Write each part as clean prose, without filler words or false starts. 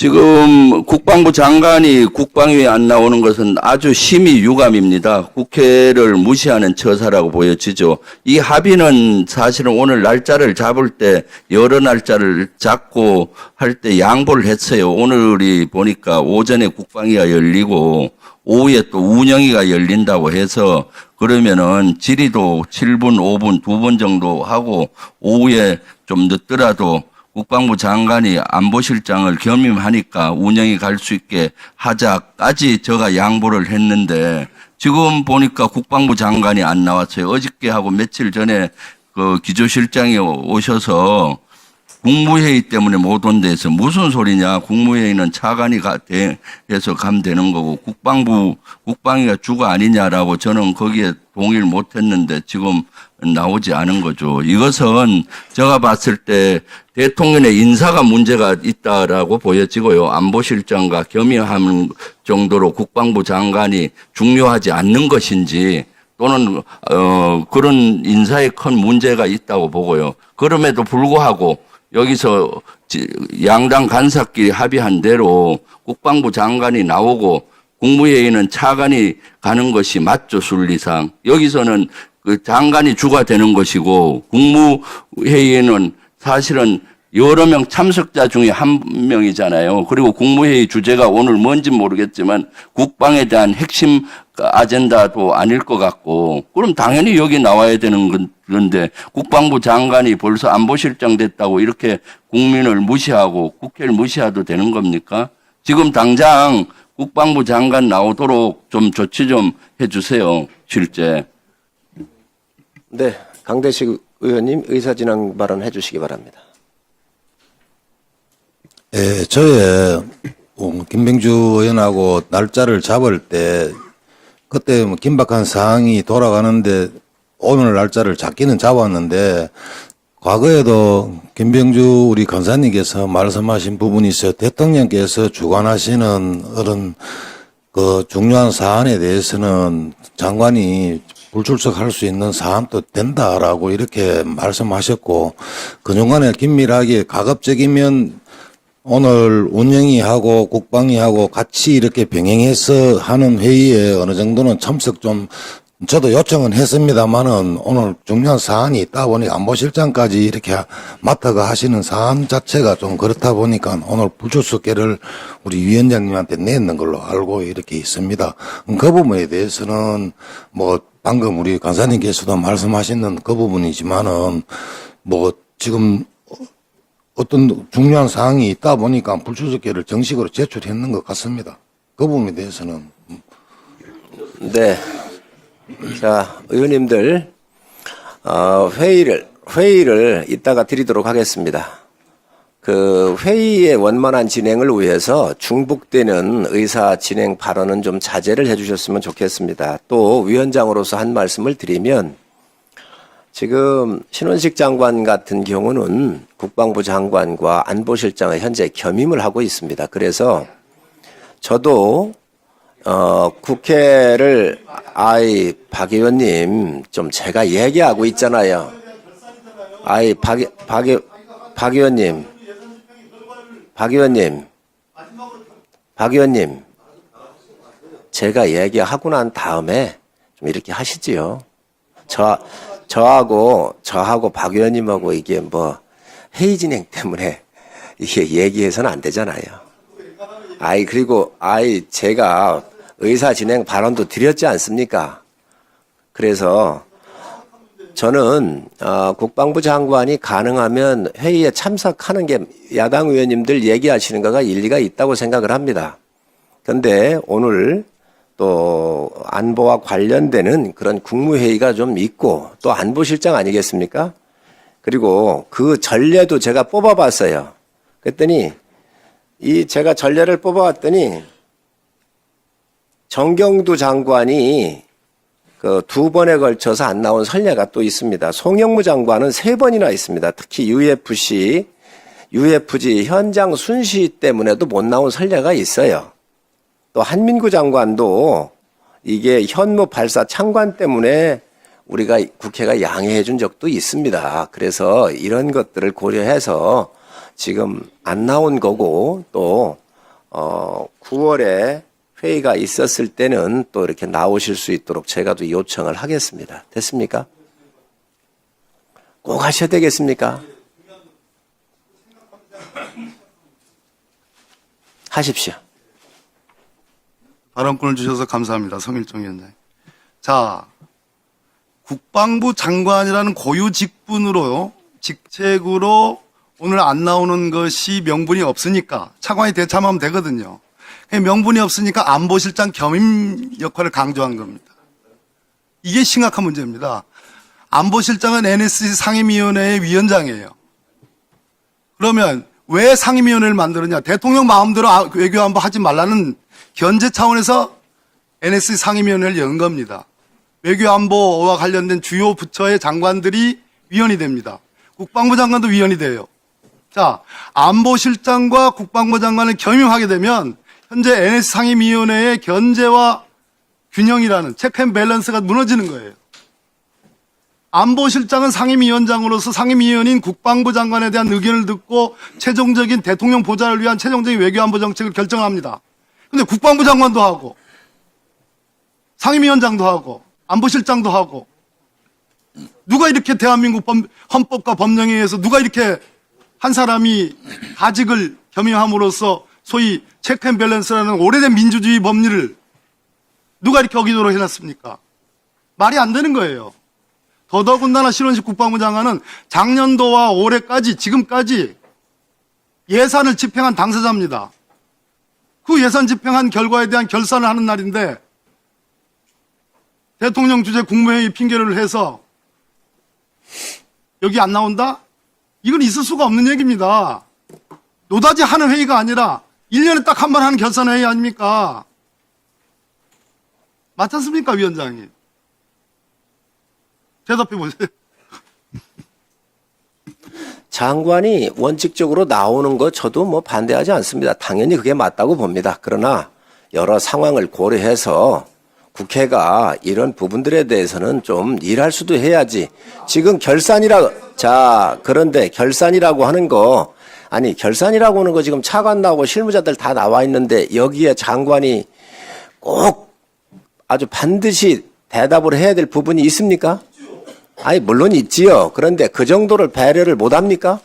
지금 국방부 장관이 국방위에 안 나오는 것은 아주 심히 유감입니다. 국회를 무시하는 처사라고 보여지죠. 이 합의는 사실은 오늘 날짜를 잡을 때 여러 날짜를 잡고 할 때 양보를 했어요. 오늘이 보니까 오전에 국방위가 열리고 오후에 또 운영위가 열린다고 해서 그러면은 질의도 7분, 5분, 2번 정도 하고 오후에 좀 늦더라도 국방부 장관이 안보실장을 겸임하니까 운영이 갈 수 있게 하자까지 제가 양보를 했는데 지금 보니까 국방부 장관이 안 나왔어요. 어저께 하고 며칠 전에 그 기조실장이 오셔서 국무회의 때문에 못 온다 해서 무슨 소리냐. 국무회의는 차관이 해서 가면 되는 거고 국방위가 주가 아니냐라고 저는 거기에 동의를 못 했는데 지금 나오지 않은 거죠. 이것은 제가 봤을 때 대통령의 인사가 문제가 있다라고 보여지고요. 안보실장과 겸임하는 정도로 국방부 장관이 중요하지 않는 것인지 또는 그런 인사에 큰 문제가 있다고 보고요. 그럼에도 불구하고 여기서 양당 간사끼리 합의한 대로 국방부 장관이 나오고 국무회의는 차관이 가는 것이 맞죠, 순리상. 여기서는 그 장관이 주가 되는 것이고 국무회의에는 사실은 여러 명 참석자 중에 한 명이잖아요. 그리고 국무회의 주제가 오늘 뭔지 모르겠지만 국방에 대한 핵심 아젠다도 아닐 것 같고 그럼 당연히 여기 나와야 되는 건데 국방부 장관이 벌써 안보실장 됐다고 이렇게 국민을 무시하고 국회를 무시해도 되는 겁니까? 지금 당장 국방부 장관 나오도록 좀 조치 좀 해주세요. 실제. 네, 강대식 의원님 의사진행 발언 해주시기 바랍니다. 예, 저의 김병주 의원하고 날짜를 잡을 때 그때 뭐 긴박한 상황이 돌아가는데 오늘 날짜를 잡기는 잡았는데 과거에도 김병주 우리 간사님께서 말씀하신 부분이 있어요. 대통령께서 주관하시는 그런 그 중요한 사안에 대해서는 장관이 불출석할 수 있는 사안도 된다라고 이렇게 말씀하셨고 그중간에 긴밀하게 가급적이면 오늘 운영위하고 국방위하고 같이 이렇게 병행해서 하는 회의에 어느 정도는 참석 좀 저도 요청은 했습니다만은 오늘 중요한 사안이 있다 보니 안보실장까지 이렇게 맡아가 하시는 사안 자체가 좀 그렇다 보니까 오늘 불출석계를 우리 위원장님한테 냈는 걸로 알고 이렇게 있습니다. 그 부분에 대해서는 뭐 방금 우리 간사님께서도 말씀하시는 그 부분이지만은 뭐 지금 어떤 중요한 사항이 있다 보니까 불출석계를 정식으로 제출했는 것 같습니다. 그 부분에 대해서는. 네. 자, 의원님들, 회의를 이따가 드리도록 하겠습니다. 그 회의의 원만한 진행을 위해서 중복되는 의사 진행 발언은 좀 자제를 해주셨으면 좋겠습니다. 또 위원장으로서 한 말씀을 드리면 지금 신원식 장관 같은 경우는 국방부 장관과 안보실장을 현재 겸임을 하고 있습니다. 그래서 저도 국회를 박 의원님 좀 제가 얘기하고 있잖아요. 박 의원님 제가 얘기하고 난 다음에 좀 이렇게 하시지요. 저하고 박 의원님하고 이게 뭐 회의 진행 때문에 이게 얘기해서는 안 되잖아요. 그리고 제가 의사 진행 발언도 드렸지 않습니까? 그래서 저는 국방부 장관이 가능하면 회의에 참석하는 게 야당 의원님들 얘기하시는 거가 일리가 있다고 생각을 합니다. 그런데 오늘 또 안보와 관련되는 그런 국무회의가 좀 있고 또 안보실장 아니겠습니까? 그리고 그 전례도 제가 뽑아봤어요. 그랬더니 제가 전례를 뽑아왔더니 정경두 장관이 그 2번에 걸쳐서 안 나온 선례가 또 있습니다. 송영무 장관은 3번이나 있습니다. 특히 UFG 현장 순시 때문에도 못 나온 선례가 있어요. 또 한민구 장관도 이게 현무 발사 창관 때문에 우리가 국회가 양해해 준 적도 있습니다. 그래서 이런 것들을 고려해서 지금 안 나온 거고 또 9월에 회의가 있었을 때는 또 이렇게 나오실 수 있도록 제가 또 요청을 하겠습니다. 됐습니까? 꼭 하셔야 되겠습니까? 하십시오. 발언권을 주셔서 감사합니다. 성일종 위원장님. 자, 국방부 장관이라는 고유 직분으로, 직책으로 오늘 안 나오는 것이 명분이 없으니까 차관이 대참하면 되거든요. 명분이 없으니까 안보실장 겸임 역할을 강조한 겁니다. 이게 심각한 문제입니다. 안보실장은 NSC 상임위원회의 위원장이에요. 그러면 왜 상임위원회를 만들었냐? 대통령 마음대로 외교안보 하지 말라는 견제 차원에서 NSC 상임위원회를 연 겁니다. 외교안보와 관련된 주요 부처의 장관들이 위원이 됩니다. 국방부 장관도 위원이 돼요. 자, 안보실장과 국방부 장관을 겸임하게 되면 현재 NSC 상임위원회의 견제와 균형이라는 체크앤밸런스가 무너지는 거예요. 안보실장은 상임위원장으로서 상임위원인 국방부 장관에 대한 의견을 듣고 최종적인 대통령 보좌를 위한 최종적인 외교안보 정책을 결정합니다. 근데 국방부 장관도 하고 상임위원장도 하고 안보실장도 하고 누가 이렇게 대한민국 헌법과 법령에 의해서 누가 이렇게 한 사람이 가직을 겸임함으로써 소위 체크앤밸런스라는 오래된 민주주의 법리를 누가 이렇게 어기도록 해놨습니까? 말이 안 되는 거예요. 더더군다나 신원식 국방부 장관은 작년도와 올해까지 지금까지 예산을 집행한 당사자입니다. 그 예산 집행한 결과에 대한 결산을 하는 날인데 대통령 주재 국무회의 핑계를 해서 여기 안 나온다? 이건 있을 수가 없는 얘기입니다. 노다지 하는 회의가 아니라 1년에 딱 한 번 하는 결산회의 아닙니까? 맞지 않습니까, 위원장님? 대답해 보세요. 장관이 원칙적으로 나오는 거 저도 뭐 반대하지 않습니다. 당연히 그게 맞다고 봅니다. 그러나 여러 상황을 고려해서 국회가 이런 부분들에 대해서는 좀 일할 수도 해야지. 지금 그런데 결산이라고 하는 거, 아니, 결산이라고 하는 거 지금 차관 나오고 실무자들 다 나와 있는데 여기에 장관이 꼭 아주 반드시 대답을 해야 될 부분이 있습니까? 아니, 물론 있지요. 그런데 그 정도를 배려를 못 합니까?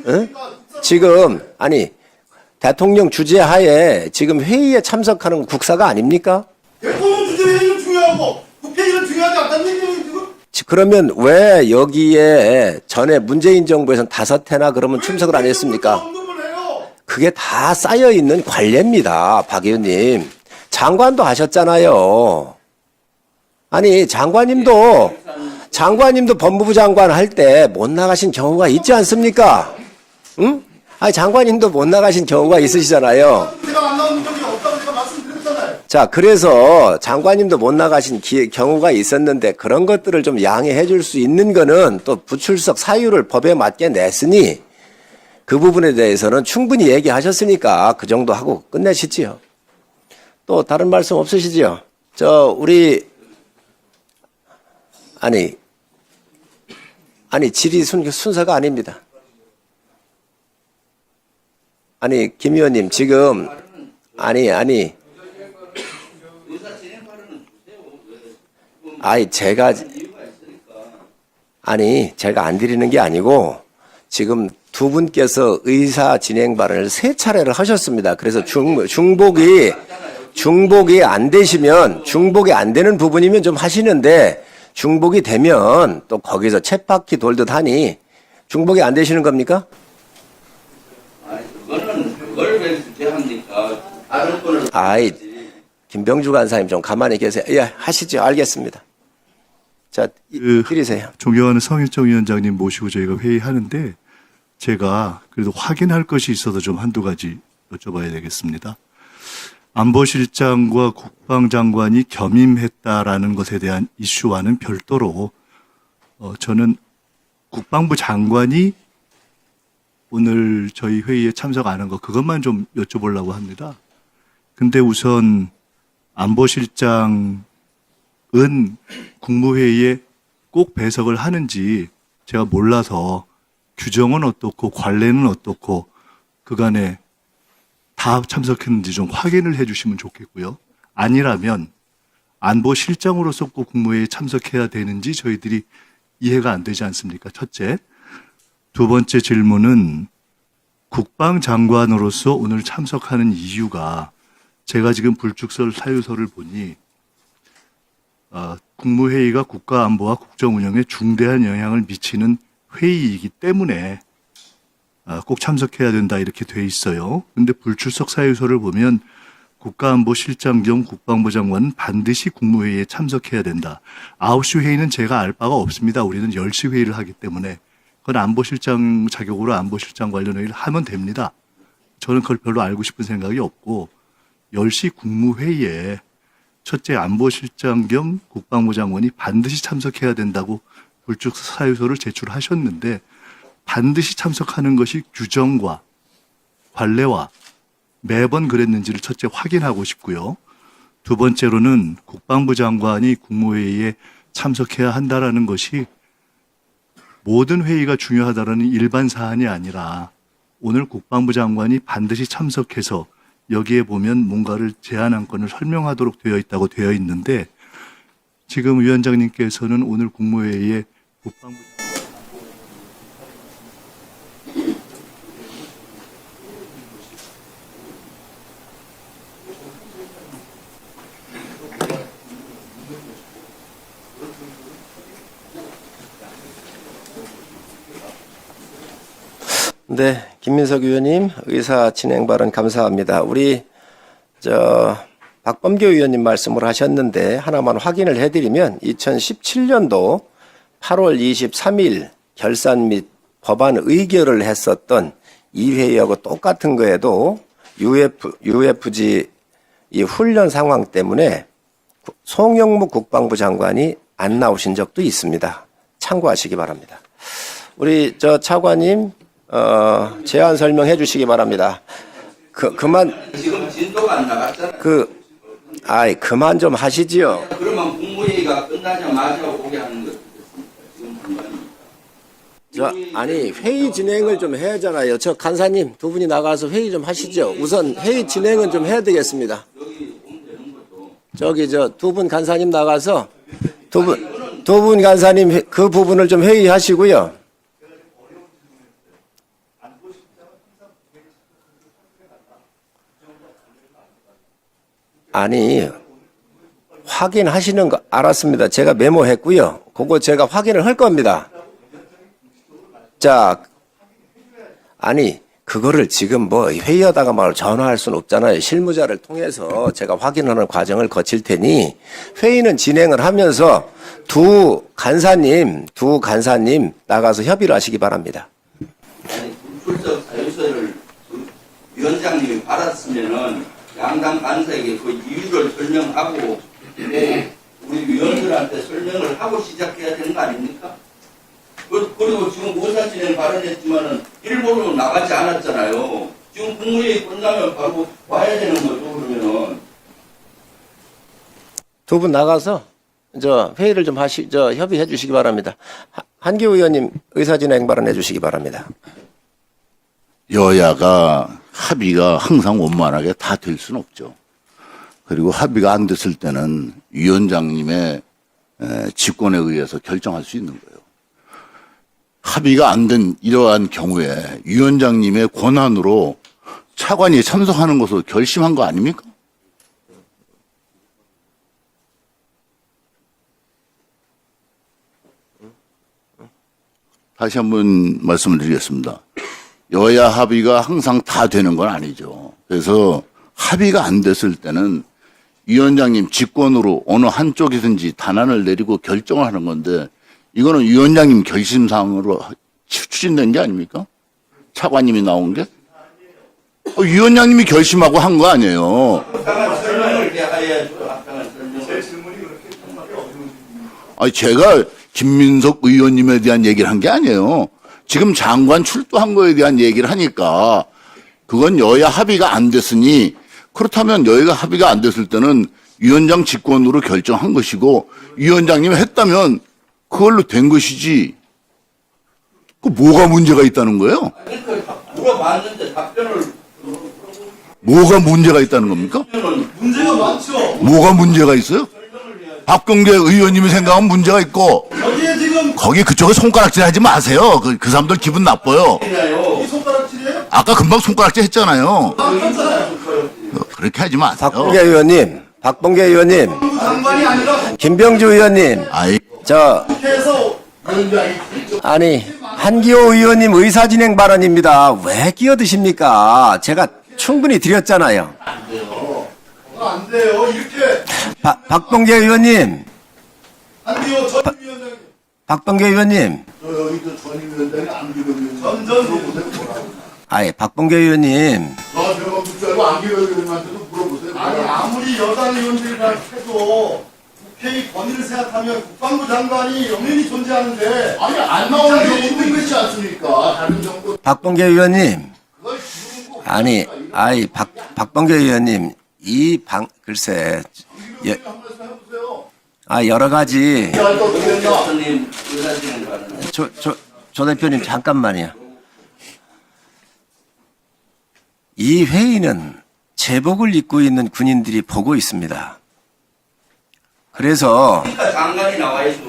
응? 지금, 아니, 대통령 주재하에 지금 회의에 참석하는 국사가 아닙니까? 대통령 주재회의는 중요하고 국회의는 중요하지 않다는 얘기예요, 지금? 그러면 왜 여기에 전에 문재인 정부에서는 5회나 그러면 참석을 안 했습니까? 그게 다 쌓여있는 관례입니다, 박 의원님. 장관도 하셨잖아요. 아니, 장관님도 법무부 장관 할 때 못 나가신 경우가 있지 않습니까? 응? 아니, 장관님도 못 나가신 경우가 있으시잖아요. 제가 안 나오는 적이 없다고 제가 말씀드렸잖아요. 자, 그래서 장관님도 못 나가신 경우가 있었는데 그런 것들을 좀 양해해 줄 수 있는 거는 또 부출석 사유를 법에 맞게 냈으니 그 부분에 대해서는 충분히 얘기하셨으니까 그 정도 하고 끝내시지요. 또 다른 말씀 없으시지요? 아니, 질의 순서가 아닙니다. 아니, 김 의원님, 지금, 제가 안 드리는 게 아니고, 지금 두 분께서 의사 진행 발언을 3차례를 하셨습니다. 그래서 중복이 안 되시면, 중복이 안 되는 부분이면 좀 하시는데, 중복이 되면 또 거기서 쳇바퀴 돌듯 하니, 중복이 안 되시는 겁니까? 그걸 왜 주제합니까? 다른 거는 김병주 간사님 좀 가만히 계세요. 예, 하시죠. 알겠습니다. 자, 드리세요. 존경하는 성일종 위원장님 모시고 저희가 회의하는데 제가 그래도 확인할 것이 있어서 좀 한두 가지 여쭤봐야 되겠습니다. 안보실장과 국방장관이 겸임했다라는 것에 대한 이슈와는 별도로 저는 국방부 장관이 오늘 저희 회의에 참석 안 한 거 그것만 좀 여쭤보려고 합니다. 근데 우선 안보실장은 국무회의에 꼭 배석을 하는지 제가 몰라서 규정은 어떻고 관례는 어떻고 그간에 다 참석했는지 좀 확인을 해주시면 좋겠고요. 아니라면 안보실장으로서 꼭 국무회의에 참석해야 되는지 저희들이 이해가 안 되지 않습니까? 첫째. 두 번째 질문은 국방장관으로서 오늘 참석하는 이유가 제가 지금 불축설 사유서를 보니 국무회의가 국가안보와 국정운영에 중대한 영향을 미치는 회의이기 때문에 꼭 참석해야 된다 이렇게 돼 있어요. 그런데 불출석 사유서를 보면 국가안보실장 겸 국방부 장관은 반드시 국무회의에 참석해야 된다. 9시 회의는 제가 알 바가 없습니다. 우리는 10시 회의를 하기 때문에 그건 안보실장 자격으로 안보실장 관련 회의를 하면 됩니다. 저는 그걸 별로 알고 싶은 생각이 없고 10시 국무회의에 첫째 안보실장 겸 국방부 장관이 반드시 참석해야 된다고 불출석 사유서를 제출하셨는데 반드시 참석하는 것이 규정과 관례와 매번 그랬는지를 첫째 확인하고 싶고요. 두 번째로는 국방부 장관이 국무회의에 참석해야 한다라는 것이 모든 회의가 중요하다라는 일반 사안이 아니라 오늘 국방부 장관이 반드시 참석해서 여기에 보면 뭔가를 제안안건을 설명하도록 되어 있다고 되어 있는데 지금 위원장님께서는 오늘 국무회의에 국방부 네, 김민석 의원님 의사 진행 발언 감사합니다. 우리 박범계 의원님 말씀을 하셨는데 하나만 확인을 해드리면 2017년도 8월 23일 결산 및 법안 의결을 했었던 이 회의하고 똑같은 거에도 UFG 이 훈련 상황 때문에 송영무 국방부 장관이 안 나오신 적도 있습니다. 참고하시기 바랍니다. 우리 차관님 제안 설명해 주시기 바랍니다. 그만. 지금 진도가 안 나갔잖아요. 그만 좀 하시지요. 그러면 국무회의가 끝나자마자 오게 하는 거죠. 지금 장관이. 아니, 회의 진행을 좀 해야 하잖아요. 간사님 두 분이 나가서 회의 좀 하시죠. 우선 회의 진행은 좀 해야 되겠습니다. 두 분 간사님 나가서 두 분 간사님 그 부분을 좀 회의하시고요. 아니, 확인하시는 거 알았습니다. 제가 메모했고요. 그거 제가 확인을 할 겁니다. 아니, 그거를 지금 회의하다가 말 전화할 수는 없잖아요. 실무자를 통해서 제가 확인하는 과정을 거칠 테니 회의는 진행을 하면서 두 간사님 나가서 협의를 하시기 바랍니다. 아니, 불출석 사유서를 위원장님이 받았으면은 양당 간사에게 그 이유를 설명하고 우리 위원들한테 설명을 하고 시작해야 되는 거 아닙니까? 그리고 지금 의사진행 발언했지만은 일본으로 나가지 않았잖아요. 지금 국무회의 끝나면 바로 와야 되는 거죠. 그러면은 두 분 나가서 회의를 좀 협의해 주시기 바랍니다. 한기호 의원님 의사진행 발언해 주시기 바랍니다. 여야가 합의가 항상 원만하게 다 될 수는 없죠. 그리고 합의가 안 됐을 때는 위원장님의 직권에 의해서 결정할 수 있는 거예요. 합의가 안 된 이러한 경우에 위원장님의 권한으로 차관이 참석하는 것으로 결심한 거 아닙니까? 다시 한번 말씀을 드리겠습니다. 여야 합의가 항상 다 되는 건 아니죠. 그래서 합의가 안 됐을 때는 위원장님 직권으로 어느 한쪽이든지 단안을 내리고 결정을 하는 건데 이거는 위원장님 결심사항으로 추진된 게 아닙니까? 차관님이 나온 게? 위원장님이 결심하고 한 거 아니에요. 설명을 해야죠. 아니, 제가 김민석 의원님에 대한 얘기를 한 게 아니에요. 지금 장관 출두한 거에 대한 얘기를 하니까 그건 여야 합의가 안 됐으니 그렇다면 여야가 합의가 안 됐을 때는 위원장 직권으로 결정한 것이고 위원장님이 했다면 그걸로 된 것이지. 그 뭐가 문제가 있다는 거예요? 물어봤는데 답변을 뭐가 문제가 있다는 겁니까? 문제가 많죠. 뭐가 문제가 있어요? 박병계 의원님이 생각하면 문제가 있고 여기에 지금 거기 그쪽에 손가락질 하지 마세요. 그 사람들 기분 나빠요. 이 손가락질이에요? 아까 금방 손가락질 했잖아요. 그렇게 하지 마세요. 박범계 의원님, 장관이 아니라 김병주 의원님, 아이, 국회에서 아니 한기호 의원님 의사진행 발언입니다. 왜 끼어드십니까? 제가 충분히 드렸잖아요. 안 돼요. 이렇게 박범계 의원님, 한기호 전 위원장님 박범계 의원님, 아예 박범계 의원님, 아니 아무리 여당 의원들이라 해도 국회의 권위를 생각하면 국방부 장관이 영연히 존재하는데 아니 안 나오는 게 있는 것이 않습니까? 다른 정부 박범계 의원님, 아니 박범계 의원님 글쎄 여러 가지 위원장님 의사진행 발언. 조 대표님 잠깐만요. 이 회의는 제복을 입고 있는 군인들이 보고 있습니다. 그래서 그러니까 장관이 나와있어.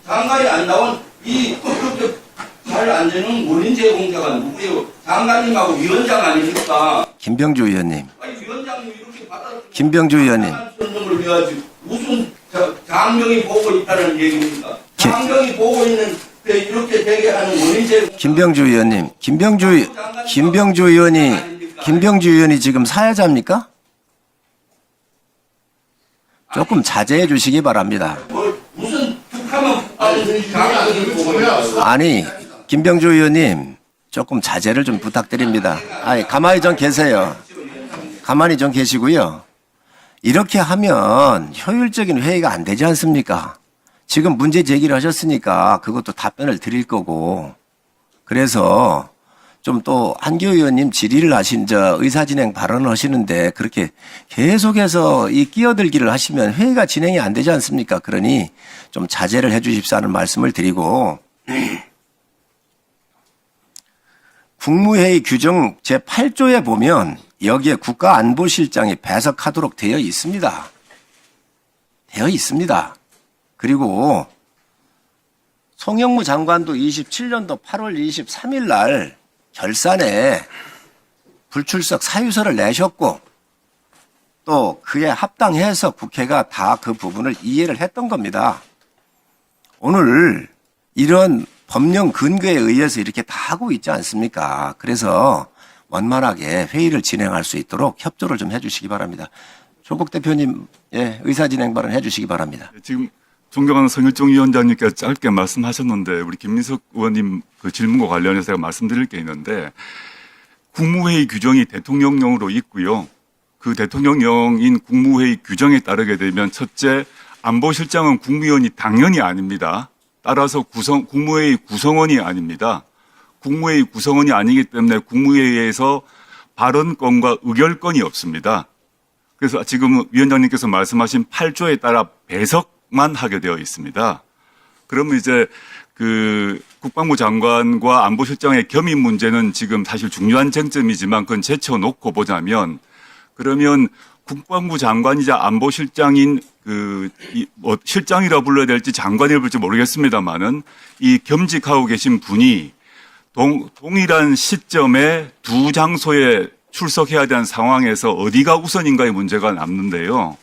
장관이 안 나온 이 잘 안 되는 원인 제공자가 누구예요? 장관님하고 위원장 아닙니까? 김병주 의원님, 아니 위원장님 이렇게 받아. 김병주 의원님, 선정을 해야지 무슨 장병이 보고 있다는 얘기입니까? 장병이 보고 있는데 이렇게 되게 하는 원인 제공. 김병주 의원님, 김병주 의원이 지금 사회자입니까? 조금 자제해 주시기 바랍니다. 무슨 북한만 장관이 보고 있다. 아니, 김병주 의원님, 조금 자제를 좀 부탁드립니다. 아니, 가만히 좀 계세요. 가만히 좀 계시고요. 이렇게 하면 효율적인 회의가 안 되지 않습니까? 지금 문제 제기를 하셨으니까 그것도 답변을 드릴 거고. 그래서 좀 또 한기호 의원님 질의를 하신 의사진행 발언을 하시는데 그렇게 계속해서 이 끼어들기를 하시면 회의가 진행이 안 되지 않습니까? 그러니 좀 자제를 해 주십사 하는 말씀을 드리고 국무회의 규정 제8조에 보면 여기에 국가안보실장이 배석하도록 되어 있습니다. 되어 있습니다. 그리고 송영무 장관도 27년도 8월 23일 날 결산에 불출석 사유서를 내셨고 또 그에 합당해서 국회가 다 그 부분을 이해를 했던 겁니다. 오늘 이런 법령 근거에 의해서 이렇게 다 하고 있지 않습니까? 그래서 원만하게 회의를 진행할 수 있도록 협조를 좀 해주시기 바랍니다. 조국 대표님, 의사진행 발언 해주시기 바랍니다. 지금 존경하는 성일종 위원장님께서 짧게 말씀하셨는데 우리 김민석 의원님 그 질문과 관련해서 제가 말씀드릴 게 있는데 국무회의 규정이 대통령령으로 있고요. 그 대통령령인 국무회의 규정에 따르게 되면 첫째, 안보실장은 국무위원이 당연히 아닙니다. 따라서 국무회의 구성원이 아닙니다. 국무회의 구성원이 아니기 때문에 국무회의에서 발언권과 의결권이 없습니다. 그래서 지금 위원장님께서 말씀하신 8조에 따라 배석만 하게 되어 있습니다. 그러면 이제 그 국방부 장관과 안보실장의 겸임 문제는 지금 사실 중요한 쟁점이지만 그건 제쳐놓고 보자면 그러면 국방부 장관이자 안보실장인 뭐 실장이라 불러야 될지 장관이라 부를지 모르겠습니다만은 이 겸직하고 계신 분이 동일한 시점에 두 장소에 출석해야 되는 상황에서 어디가 우선인가의 문제가 남는데요.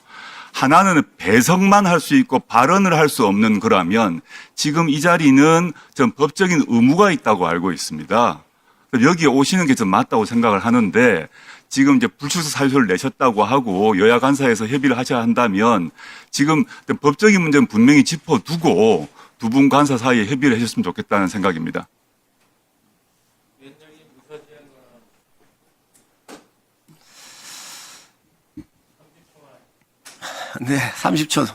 하나는 배석만 할 수 있고 발언을 할 수 없는 거라면 지금 이 자리는 전 법적인 의무가 있다고 알고 있습니다. 여기에 오시는 게 좀 맞다고 생각을 하는데 지금 이제 불출석 사유서를 내셨다고 하고 여야 간사에서 협의를 하셔야 한다면 지금 법적인 문제는 분명히 짚어두고 두 분 간사 사이에 협의를 하셨으면 좋겠다는 생각입니다. 네, 30초.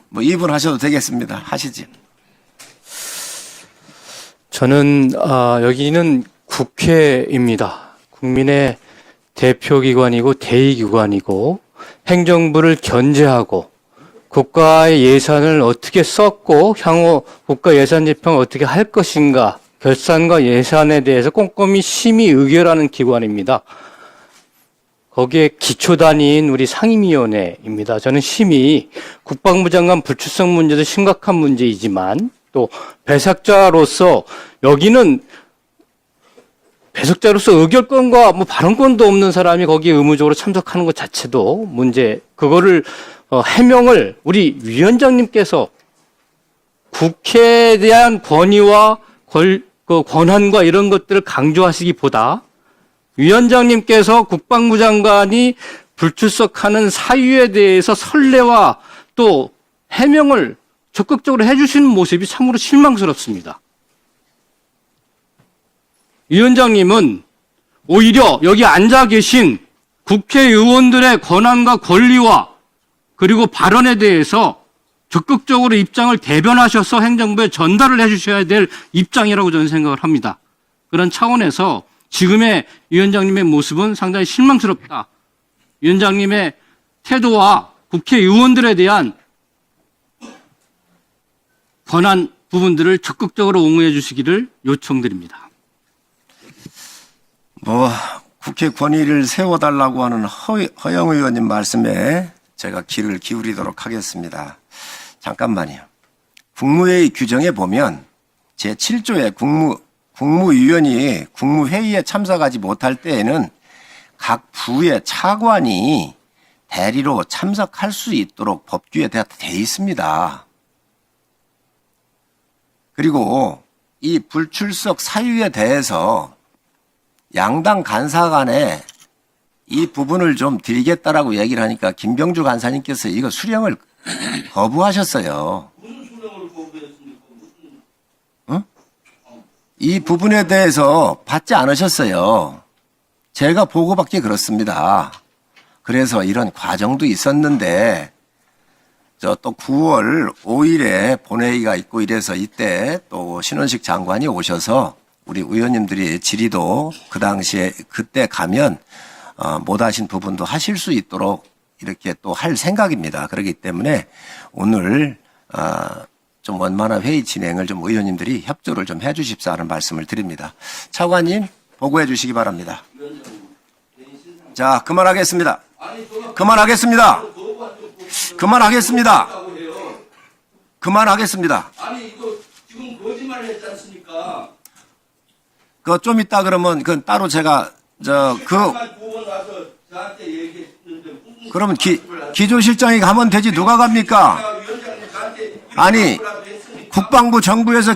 뭐 2분 하셔도 되겠습니다. 하시지. 저는 여기는 국회입니다. 국민의 대표기관이고 대의기관이고 행정부를 견제하고 국가의 예산을 어떻게 썼고 향후 국가 예산 집행을 어떻게 할 것인가 결산과 예산에 대해서 꼼꼼히 심의 의결하는 기관입니다. 거기에 기초단위인 우리 상임위원회입니다. 저는 심히 국방부 장관 불출석 문제도 심각한 문제이지만 또 배석자로서 여기는 배석자로서 의결권과 뭐 발언권도 없는 사람이 거기에 의무적으로 참석하는 것 자체도 문제, 그거를 해명을 우리 위원장님께서 국회에 대한 권위와 권한과 이런 것들을 강조하시기보다 위원장님께서 국방부 장관이 불출석하는 사유에 대해서 선례와 또 해명을 적극적으로 해주시는 모습이 참으로 실망스럽습니다. 위원장님은 오히려 여기 앉아 계신 국회의원들의 권한과 권리와 그리고 발언에 대해서 적극적으로 입장을 대변하셔서 행정부에 전달을 해주셔야 될 입장이라고 저는 생각을 합니다. 그런 차원에서 지금의 위원장님의 모습은 상당히 실망스럽다. 위원장님의 태도와 국회의원들에 대한 권한 부분들을 적극적으로 옹호해 주시기를 요청드립니다. 국회 권위를 세워달라고 하는 허영 의원님 말씀에 제가 귀를 기울이도록 하겠습니다. 잠깐만요. 국무회의 규정에 보면 제7조에 국무위원이 국무회의에 참석하지 못할 때에는 각 부의 차관이 대리로 참석할 수 있도록 법규에 돼 있습니다. 그리고 이 불출석 사유에 대해서 양당 간사 간에 이 부분을 좀 드리겠다라고 얘기를 하니까 김병주 간사님께서 이거 수령을 거부하셨어요. 응? 이 부분에 대해서 받지 않으셨어요. 제가 보고받기 그렇습니다. 그래서 이런 과정도 있었는데 또 9월 5일에 본회의가 있고 이래서 이때 또 신원식 장관이 오셔서 우리 의원님들이 질의도 그 당시에 그때 가면 못 하신 부분도 하실 수 있도록 이렇게 또 할 생각입니다. 그렇기 때문에 오늘 좀 원만한 회의 진행을 좀 의원님들이 협조를 좀 해주십사 하는 말씀을 드립니다. 차관님 보고해 주시기 바랍니다. 자, 그만하겠습니다. 그만하겠습니다. 그만하겠습니다. 그만하겠습니다. 아니 이거 지금 거짓말을 했지 않습니까? 그거 좀 이따 그러면 그건 따로 제가 그러면 기조실장이 가면 되지 누가 갑니까? 아니 국방부 정부에서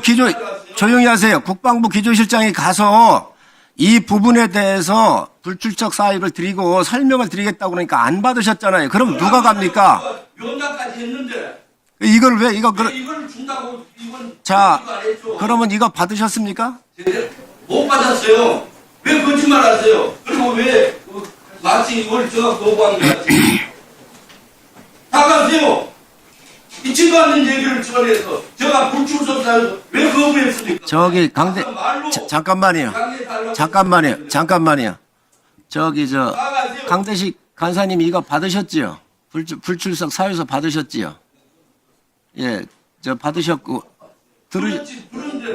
조용히 하세요. 국방부 기조실장이 가서 이 부분에 대해서 불출석 사유를 드리고 설명을 드리겠다고 그러니까 안 받으셨잖아요. 그럼 누가 갑니까? 위원장까지 했는데 이걸 왜 이걸 준다고 이건 자 안 했죠. 그러면 이거 받으셨습니까? 못 받았어요. 왜 거짓말하세요? 그리고 왜 마치 이걸 제가 거부한 것 같아요. 나가세요. 있지도 않는 얘기를 전해서 제가 불출석 사유 왜 거부했습니까? 저기 강대 잠깐만요. 저기 강대식 간사님 이거 받으셨지요? 불출석 사유서 받으셨지요? 예, 저 받으셨고 그런데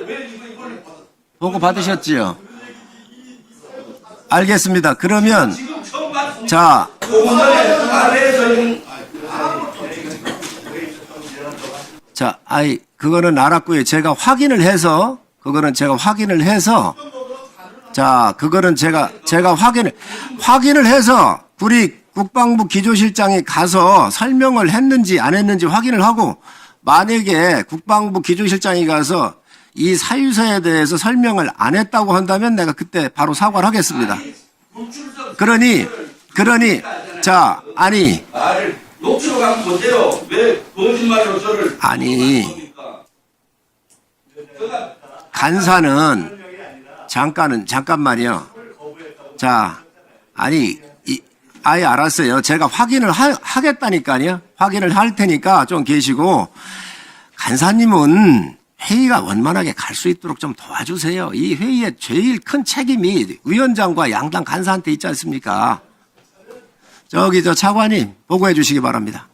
왜 이걸 보고 받으셨지요? 알겠습니다. 그러면 지금 처음 봤습니다. 자 그거는 알았고요. 제가 확인을 해서 자, 그거는 제가 확인을 해서 우리 국방부 기조실장이 가서 설명을 했는지 안 했는지 확인을 하고 만약에 국방부 기조실장이 가서 이 사유서에 대해서 설명을 안 했다고 한다면 내가 그때 바로 사과를 하겠습니다. 그러니 말을 녹취록 한번 보세요. 왜 거짓말로 저를 아니 간사는 잠깐만요. 자, 아예 알았어요. 제가 확인을 하겠다니까요. 확인을 할 테니까 좀 계시고 간사님은 회의가 원만하게 갈 수 있도록 좀 도와주세요. 이 회의의 제일 큰 책임이 위원장과 양당 간사한테 있지 않습니까? 차관님 보고해 주시기 바랍니다.